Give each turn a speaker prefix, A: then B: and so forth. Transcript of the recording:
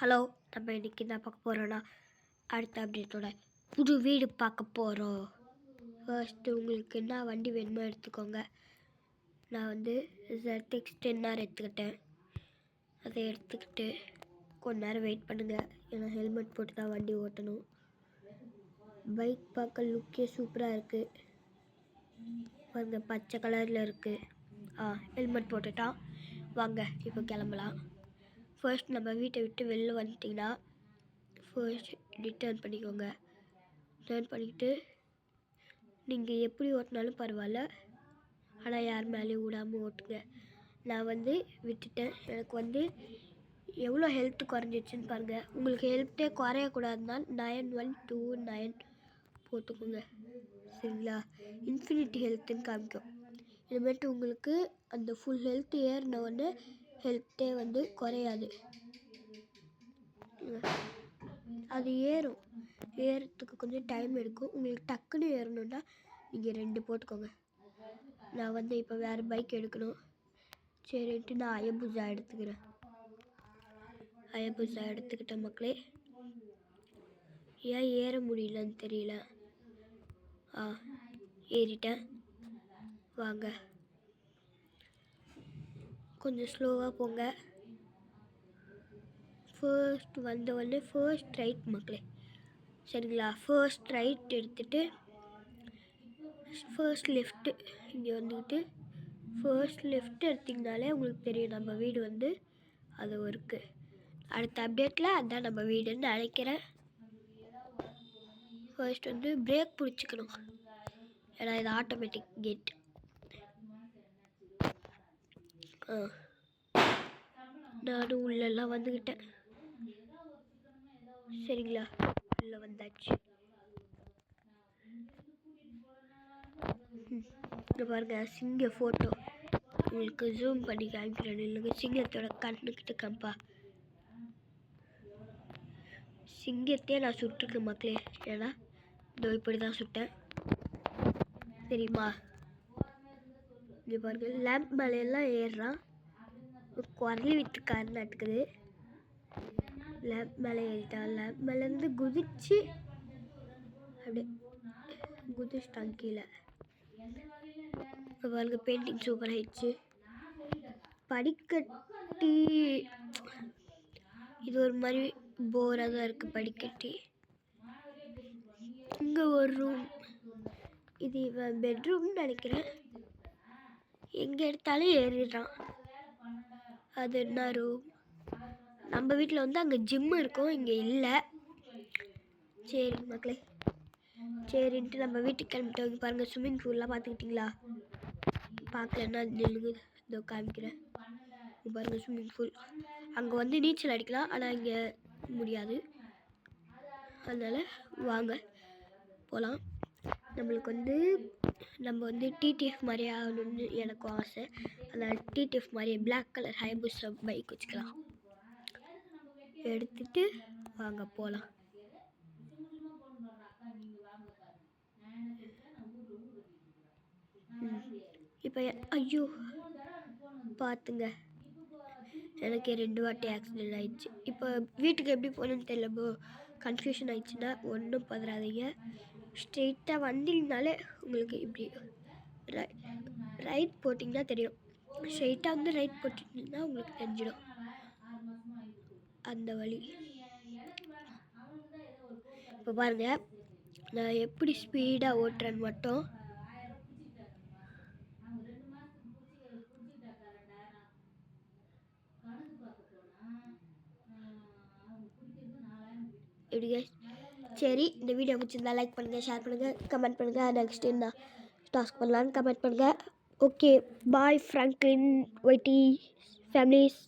A: Hello, நம்ம இன்றைக்கி என்ன பார்க்க போகிறோன்னா அடுத்த அப்டேட்டோட புது வீடு பார்க்க போகிறோம். ஃபர்ஸ்ட்டு உங்களுக்கு என்ன வண்டி வேணுமோ எடுத்துக்கோங்க. நான் வந்து ZX 10R எடுத்துக்கிட்டேன். அதை எடுத்துக்கிட்டு கொஞ்ச நேரம் வெயிட் பண்ணுங்கள், ஏன்னா ஹெல்மெட் போட்டு தான் வண்டி ஓட்டணும். பைக் பார்க்க லுக்கே சூப்பராக இருக்குது பாருங்க, பச்சை கலரில் இருக்குது. ஹெல்மெட் போட்டுட்டா வாங்க இப்போ கிளம்பலாம். ஃபர்ஸ்ட் நம்ம வீட்டை விட்டு வெளில வந்துட்டிங்கன்னா ஃபர்ஸ்ட் டர்ன் பண்ணிக்கோங்க. டர்ன் பண்ணிக்கிட்டு நீங்கள் எப்படி ஓட்டினாலும் பரவாயில்ல, ஆனால் யார் மேலேயும் விடாமல் ஓட்டுங்க. நான் வந்து விட்டுட்டேன். எனக்கு வந்து எவ்வளோ ஹெல்த்து குறைஞ்சிச்சுன்னு பாருங்கள். உங்களுக்கு ஹெல்த்தே குறையக்கூடாதுன்னா 9129 போட்டுக்கோங்க, சரிங்களா? இன்ஃபினிட்டி ஹெல்த்துன்னு காமிக்கும். இனிமேட்டு உங்களுக்கு அந்த ஃபுல் ஹெல்த் ஏறினவுடனே ஹெல்த்தே வந்து குறையாது. அது ஏறத்துக்கு கொஞ்சம் டைம் எடுக்கும். உங்களுக்கு டக்குன்னு ஏறணுன்னா நீங்கள் 2 போட்டுக்கோங்க. நான் வந்து இப்போ வேறு பைக் எடுக்கணும் சரின்ட்டு நான் அயபுசா எடுத்துக்கிறேன். அயபுசா எடுத்துக்கிட்டேன் மக்களே. ஏன் ஏற முடியலன்னு தெரியல. ஏறிட்டேன். வாங்க கொஞ்சம் ஸ்லோவாக போங்க. ஃபர்ஸ்ட் வந்தவொடனே ஃபர்ஸ்ட் ரைட் மக்களே, சரிங்களா? ஃபர்ஸ்ட் ரைட் எடுத்துகிட்டு ஃபர்ஸ்ட் லெஃப்ட்டு இங்கே வந்துக்கிட்டு ஃபர்ஸ்ட் லெஃப்ட் எடுத்திங்கனாலே உங்களுக்கு தெரியும் நம்ம வீடு வந்து அது இருக்குது. அடுத்த அப்டேட்டில் அதுதான் நம்ம வீடுன்னு நினைக்கிறேன். ஃபர்ஸ்ட் வந்து பிரேக் பிடிச்சிக்கணும், ஏன்னா இது ஆட்டோமேட்டிக் கேட். நானும் உள்ளெல்லாம் வந்துக்கிட்டேன், சரிங்களா? உள்ளே வந்தாச்சு. இங்கே பாருங்கள், சிங்க ஃபோட்டோ உங்களுக்கு ஜூம் பண்ணி காமிக்கிறேன். இல்லைங்க, சிங்கத்தோட கண்ணுக்கிட்ட காம்பா. சிங்கத்தையே நான் சுட்டிருக்கேன் மக்களே, ஏன்னா இதோ இப்படி தான் சுட்டேன், தெரியுமா? இங்கே பாருங்கள், லேம்ப் மேலையெல்லாம் ஏறுறான். குரலி விட்டுருக்காருன்னு நடக்குது. லேம்ப் மேலே ஏறிட்டான். லேம்ப் மேலேருந்து குதிச்சு அப்படியே குதிச்சிட்டான் கீழே. இப்போ பாருங்க, பெயிண்டிங் சூப்பர் ஆயிடுச்சு. படிக்கட்டி இது ஒரு மாதிரி போராக தான் இருக்குது. படிக்கட்டி இங்கே ஒரு ரூம், இது இவன் பெட்ரூம்னு நினைக்கிறேன். எங்கே எடுத்தாலும் ஏறிடுறான். அது என்ன ரூம்? நம்ம வீட்டில் வந்து அங்கே ஜிம்மு இருக்கும், இங்கே இல்லை. சரி மக்களே, சரின்ட்டு நம்ம வீட்டுக்கு கிளம்பிட்டோம். பாருங்கள், ஸ்விம்மிங் பூல்லாம் பார்த்துக்கிட்டிங்களா? பார்க்கலன்னா நில்லுங்க, இதோ காமிக்கிறேன். பாருங்கள், ஸ்விம்மிங் பூல். அங்கே வந்து நீச்சல் அடிக்கலாம், ஆனால் இங்கே முடியாது. அதனால் வாங்க போகலாம். நம்மளுக்கு வந்து நம்ம வந்து டிடிஎஃப் மாதிரியே ஆகணும்னு எனக்கும் ஆசை. அதனால் டிடிஎஃப் மாதிரியே பிளாக் கலர் ஹைபுசா பைக் வச்சுக்கலாம். எடுத்துகிட்டு வாங்க போகலாம். இப்போ ஐயோ பார்த்துங்க, எனக்கு 2 வாட்டி ஆக்சிடென்ட் ஆகிடுச்சு. இப்போ வீட்டுக்கு எப்படி போகணுன்னு தெரியல, கன்ஃபியூஷன் ஆகிடுச்சுன்னா ஒன்றும் பதறாதீங்க. ஸ்ட்ரெயிட்டாக வந்தீங்கனாலே உங்களுக்கு இப்படி ரைட் போட்டிங்கன்னா தெரியும். ஸ்ட்ரெயிட்டாக வந்து ரைட் போட்டிங்கன்னா உங்களுக்கு தெரிஞ்சிடும் அந்த வழி. இப்போ பாருங்கள், நான் எப்படி ஸ்பீடாக ஓட்டுறேன்னு மட்டும். எப்படி சரி, இந்த வீடியோ பிடிச்சிருந்தா லைக் பண்ணுங்கள், ஷேர் பண்ணுங்கள், கமெண்ட் பண்ணுங்கள். நெக்ஸ்ட் என்ன டாஸ்க் பண்ணலான்னு கமெண்ட் பண்ணுங்கள். ஓகே, பாய் ஃப்ராங்க்லின் ஒய்டி ஃபேமிலிஸ்.